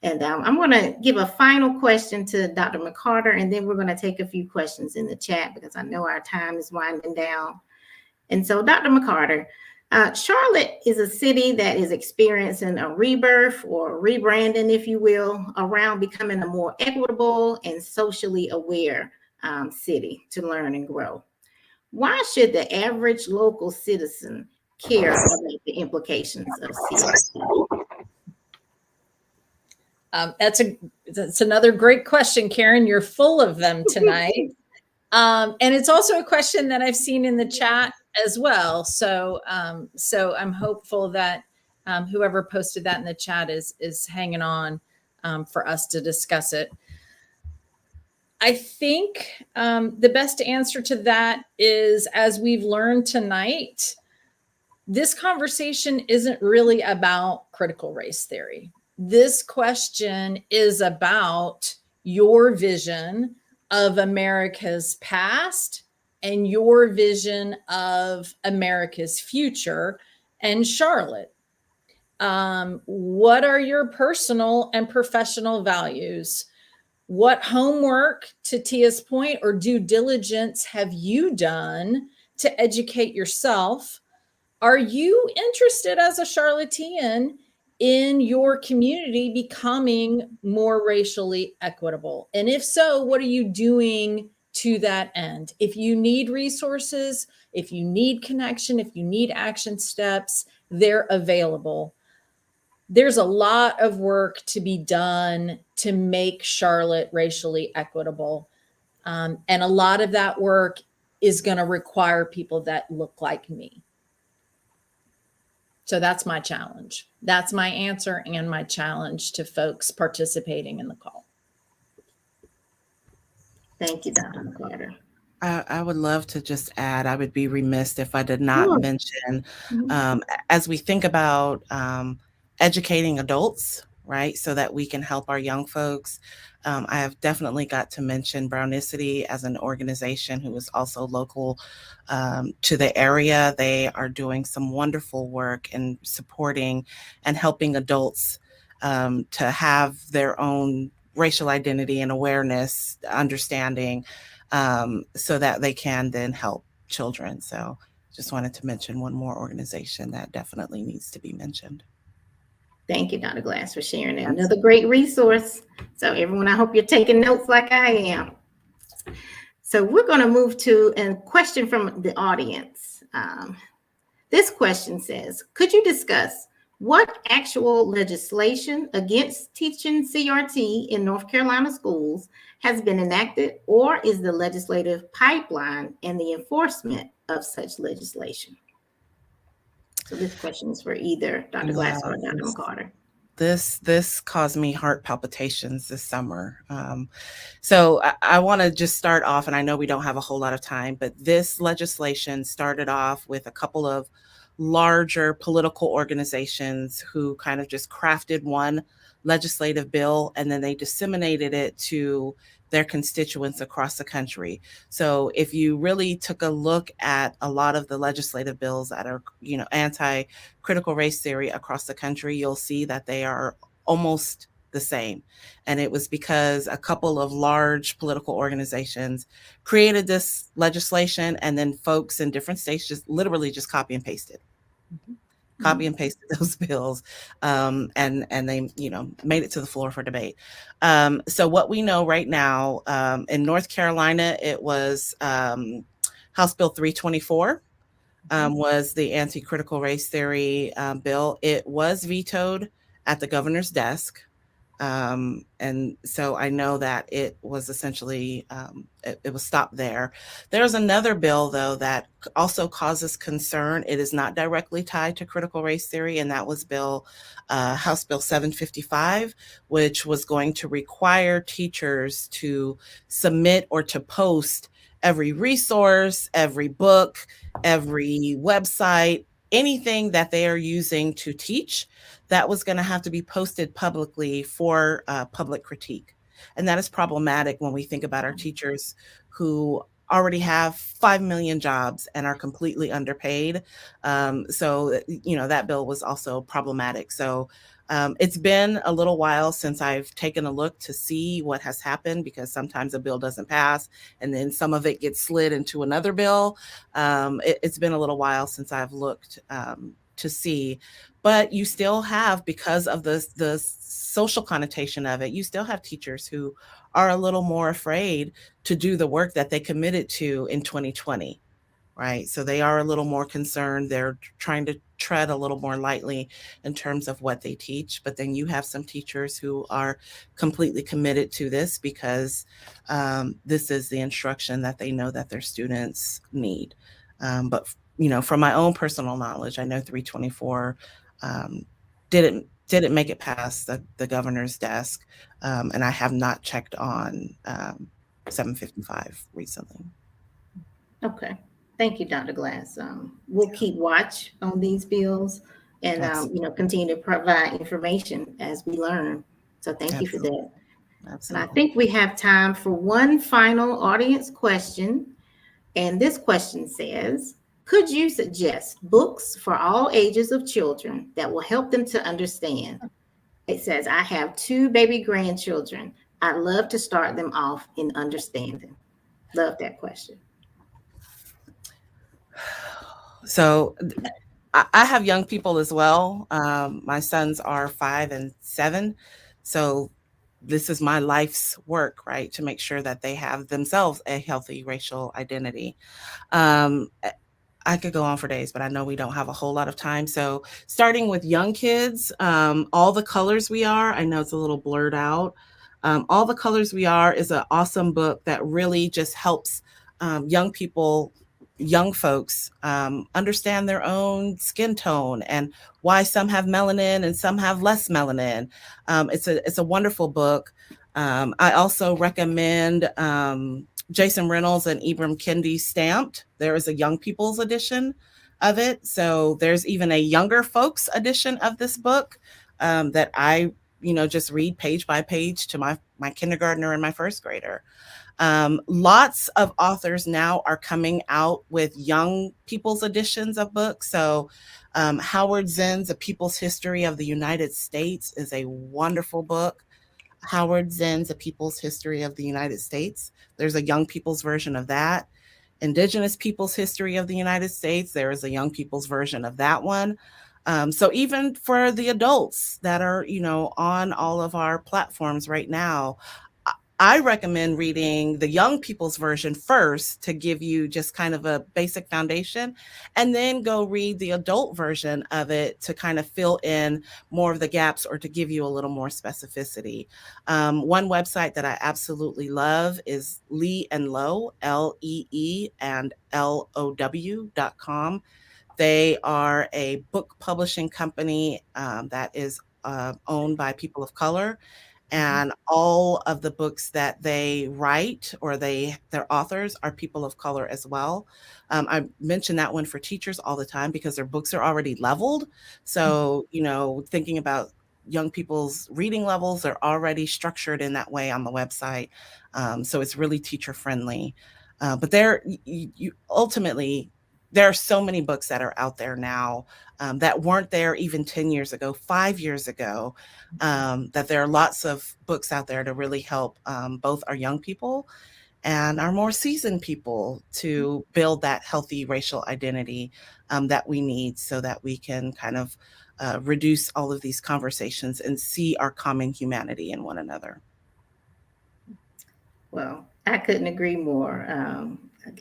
And I'm going to give a final question to Dr. McCarter, and then we're going to take a few questions in the chat because I know our time is winding down. And so, Dr. McCarter, Charlotte is a city that is experiencing a rebirth or rebranding, if you will, around becoming a more equitable and socially aware city to learn and grow. Why should the average local citizen care about the implications of CRT? That's another great question, Karen. You're full of them tonight. And it's also a question that I've seen in the chat as well. So I'm hopeful that whoever posted that in the chat is hanging on for us to discuss it. I think the best answer to that is, as we've learned tonight, this conversation isn't really about critical race theory. This question is about your vision of America's past and your vision of America's future and Charlotte. What are your personal and professional values? What homework, to Tehia's point, or due diligence have you done to educate yourself? Are you interested as a Charlottean in your community becoming more racially equitable? And if so, what are you doing to that end? If you need resources, if you need connection, if you need action steps, they're available. There's a lot of work to be done to make Charlotte racially equitable. And a lot of that work is going to require people that look like me. So that's my challenge. That's my answer and my challenge to folks participating in the call. Thank you, Dr. McCarter. I would love to just add, I would be remiss if I did not mention, as we think about educating adults, right, so that we can help our young folks. I have definitely got to mention Brownicity as an organization who is also local to the area. They are doing some wonderful work in supporting and helping adults to have their own racial identity and awareness, understanding, so that they can then help children. So just wanted to mention one more organization that definitely needs to be mentioned. Thank you, Dr. Glass, for sharing that. Another great resource. So everyone, I hope you're taking notes like I am. So we're going to move to a question from the audience. This question says, could you discuss What actual legislation against teaching CRT in North Carolina schools has been enacted, or is the legislative pipeline and the enforcement of such legislation? So this question is for either Dr. Glass or Dr. McCarter. This caused me heart palpitations this summer. So I want to just start off, and I know we don't have a whole lot of time, but this legislation started off with a couple of larger political organizations who kind of just crafted one legislative bill, and then they disseminated it to their constituents across the country. So if you really took a look at a lot of the legislative bills that are, anti-critical race theory across the country, you'll see that they are almost the same. And it was because a couple of large political organizations created this legislation, and then folks in different states just literally just copy and pasted. Copy and pasted those bills, and they, made it to the floor for debate. So what we know right now, in North Carolina, it was House Bill 324 was the anti-critical race theory bill. It was vetoed at the governor's desk. And so I know that it was essentially, it was stopped there. There's another bill, though, that also causes concern. It is not directly tied to critical race theory, and that was House Bill 755, which was going to require teachers to submit or to post every resource, every book, every website, anything that they are using to teach. That was going to have to be posted publicly for public critique. And that is problematic when we think about our teachers who already have 5 million jobs and are completely underpaid. So that bill was also problematic. So it's been a little while since I've taken a look to see what has happened, because sometimes a bill doesn't pass and then some of it gets slid into another bill. It's been a little while since I've looked to see. But you still have, because of the social connotation of it, you still have teachers who are a little more afraid to do the work that they committed to in 2020, right? So they are a little more concerned. They're trying to tread a little more lightly in terms of what they teach. But then you have some teachers who are completely committed to this because this is the instruction that they know that their students need. But from my own personal knowledge, I know 324 didn't make it past the governor's desk, and I have not checked on 755 recently. Okay, thank you, Dr. Glass. We'll keep watch on these bills and continue to provide information as we learn. So thank you for that. Absolutely. And I think we have time for one final audience question, and this question says, could you suggest books for all ages of children that will help them to understand? It says, I have 2 baby grandchildren. I'd love to start them off in understanding. Love that question. So I have young people as well. My sons are 5 and 7. So this is my life's work, right? To make sure that they have themselves a healthy racial identity. I could go on for days, but I know we don't have a whole lot of time. So starting with young kids, All the Colors We Are, I know it's a little blurred out. All the Colors We Are is an awesome book that really just helps young folks understand their own skin tone and why some have melanin and some have less melanin. It's a wonderful book. I also recommend Jason Reynolds and Ibram Kendi Stamped. There is a young people's edition of it. So there's even a younger folks edition of this book that I, just read page by page to my kindergartner and my first grader. Lots of authors now are coming out with young people's editions of books. So Howard Zinn's A People's History of the United States is a wonderful book. Howard Zinn's A People's History of the United States. There's a young people's version of that. Indigenous People's History of the United States. There is a young people's version of that one. So even for the adults that are, on all of our platforms right now, I recommend reading the young people's version first to give you just kind of a basic foundation, and then go read the adult version of it to kind of fill in more of the gaps or to give you a little more specificity. One website that I absolutely love is Lee and Low, Lee and LOW.com. They are a book publishing company that is owned by people of color. And all of the books that they write or their authors are people of color as well. I mention that one for teachers all the time because their books are already leveled. So, thinking about young people's reading levels, they're already structured in that way on the website. So it's really teacher friendly. But ultimately, there are so many books that are out there now that weren't there even 10 years ago, 5 years ago, that there are lots of books out there to really help both our young people and our more seasoned people to build that healthy racial identity that we need so that we can kind of reduce all of these conversations and see our common humanity in one another. Well, I couldn't agree more.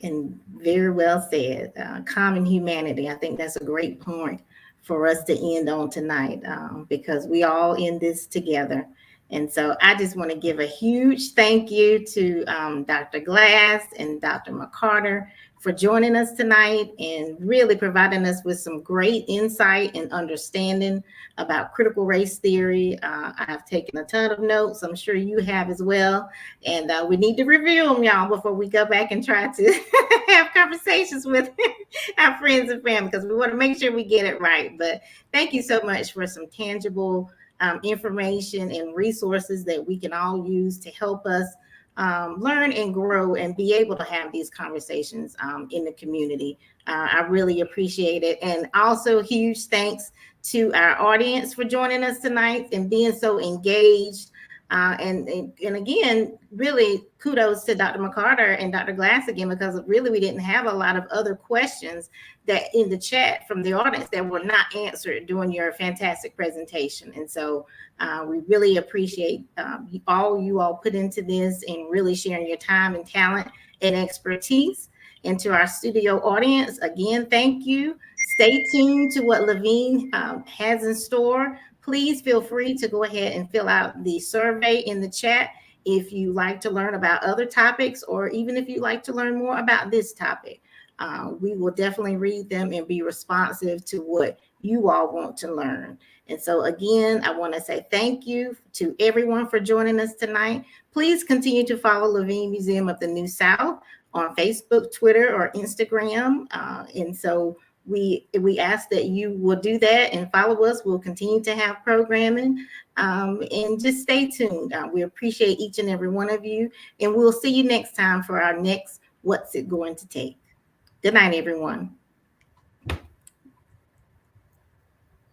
And very well said. Common humanity. I think that's a great point for us to end on tonight because we all in this together. And so I just want to give a huge thank you to Dr. Glass and Dr. McCarter for joining us tonight and really providing us with some great insight and understanding about critical race theory. I have taken a ton of notes. I'm sure you have as well. And we need to review them, y'all, before we go back and try to have conversations with our friends and family, because we want to make sure we get it right. But thank you so much for some tangible information and resources that we can all use to help us learn and grow and be able to have these conversations in the community. I really appreciate it. And also huge thanks to our audience for joining us tonight and being so engaged. And again, really kudos to Dr. McCarter and Dr. Glass again, because really we didn't have a lot of other questions that in the chat from the audience that were not answered during your fantastic presentation. And so we really appreciate all you all put into this and really sharing your time and talent and expertise. And to our studio audience, again, thank you. Stay tuned to what Levine has in store. Please feel free to go ahead and fill out the survey in the chat if you like to learn about other topics, or even if you like to learn more about this topic. We will definitely read them and be responsive to what you all want to learn. And so again, I want to say thank you to everyone for joining us tonight. Please continue to follow Levine Museum of the New South on Facebook, Twitter, or Instagram. And so we ask that you will do that and follow us. We'll continue to have programming and just stay tuned. We appreciate each and every one of you, and we'll see you next time for our next What's It Going to Take? Good night, everyone.